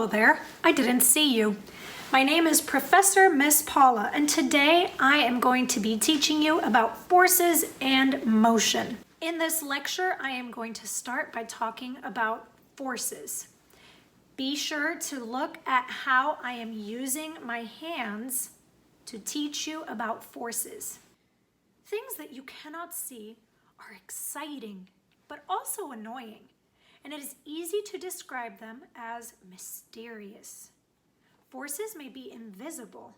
there, I didn't see you. My name is Professor Miss Paula, and today I am going to be teaching you about forces and motion. In this lecture, I am going to start by talking about forces. Be sure to look at how I am using my hands to teach you about forces. Things that you cannot see are exciting, but also annoying, and it is easy to describe them as mysterious. Forces may be invisible,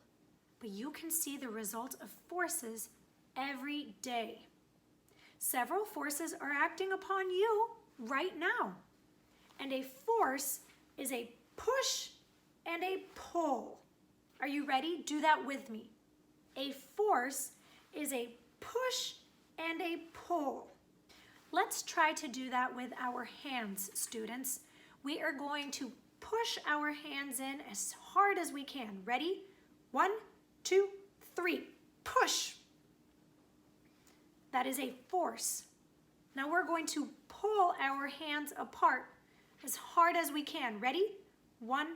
but you can see the result of forces every day. Several forces are acting upon you right now, and a force is a push and a pull. Are you ready? Do that with me. A force is a push and a pull. Let's try to do that with our hands, students. We are going to push our hands in as hard as we can. Ready? 1, 2, 3. Push. That is a force. Now we're going to pull our hands apart as hard as we can. Ready? 1,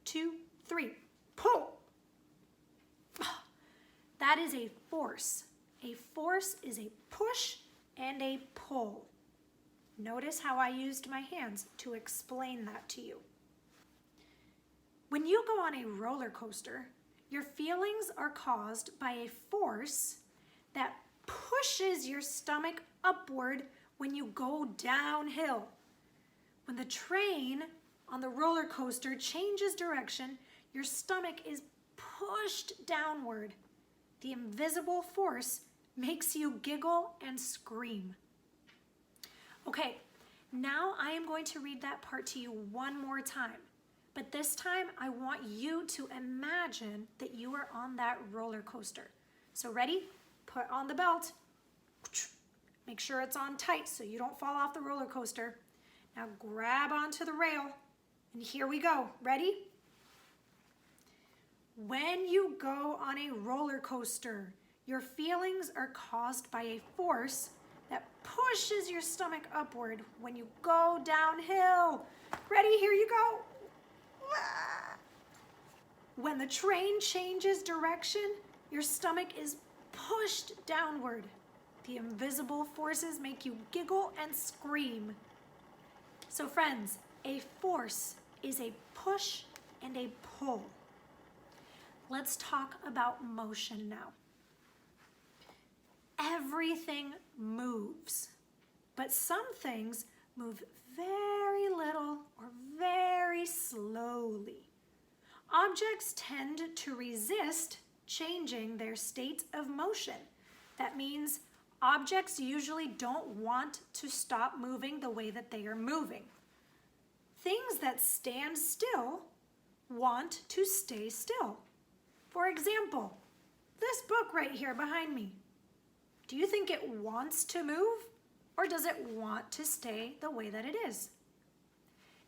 2, 3. Pull. That is a force. A force is a push and a pull. Notice how I used my hands to explain that to you. When you go on a roller coaster, your feelings are caused by a force that pushes your stomach upward when you go downhill. When the train on the roller coaster changes direction, your stomach is pushed downward. The invisible force makes you giggle and scream. Okay, now I am going to read that part to you one more time. But this time I want you to imagine that you are on that roller coaster. So ready? Put on the belt. Make sure it's on tight so you don't fall off the roller coaster. Now grab onto the rail, and here we go. Ready? When you go on a roller coaster, your feelings are caused by a force that pushes your stomach upward when you go downhill. Ready? Here you go. When the train changes direction, your stomach is pushed downward. The invisible forces make you giggle and scream. So friends, a force is a push and a pull. Let's talk about motion now. Everything moves, but some things move very little or very slowly. Objects tend to resist changing their state of motion. That means objects usually don't want to stop moving the way that they are moving. Things that stand still want to stay still. For example, this book right here behind me. Do you think it wants to move, or does it want to stay the way that it is?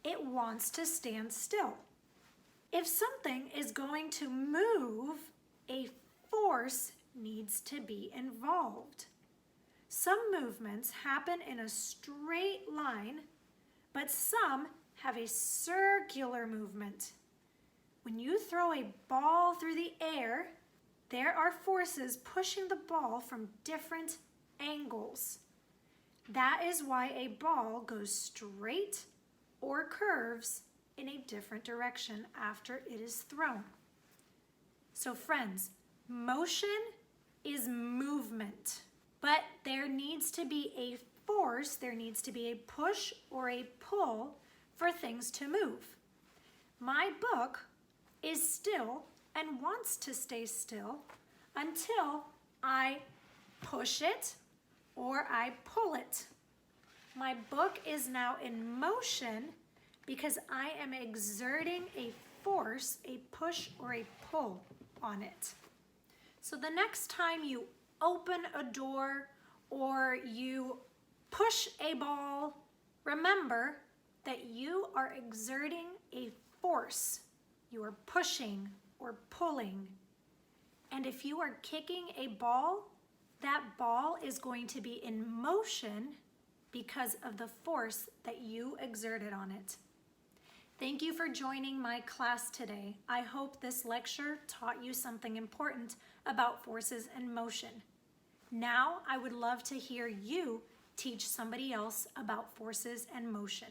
It wants to stand still. If something is going to move, a force needs to be involved. Some movements happen in a straight line, but some have a circular movement. When you throw a ball through the air, there are forces pushing the ball from different angles. That is why a ball goes straight or curves in a different direction after it is thrown. So friends, motion is movement, but there needs to be a force, there needs to be a push or a pull for things to move. My book is still and wants to stay still until I push it or I pull it. My book is now in motion because I am exerting a force, a push or a pull on it. So the next time you open a door or you push a ball, remember that you are exerting a force. You are pushing or pulling. And if you are kicking a ball, that ball is going to be in motion because of the force that you exerted on it. Thank you for joining my class today. I hope this lecture taught you something important about forces and motion. Now I would love to hear you teach somebody else about forces and motion.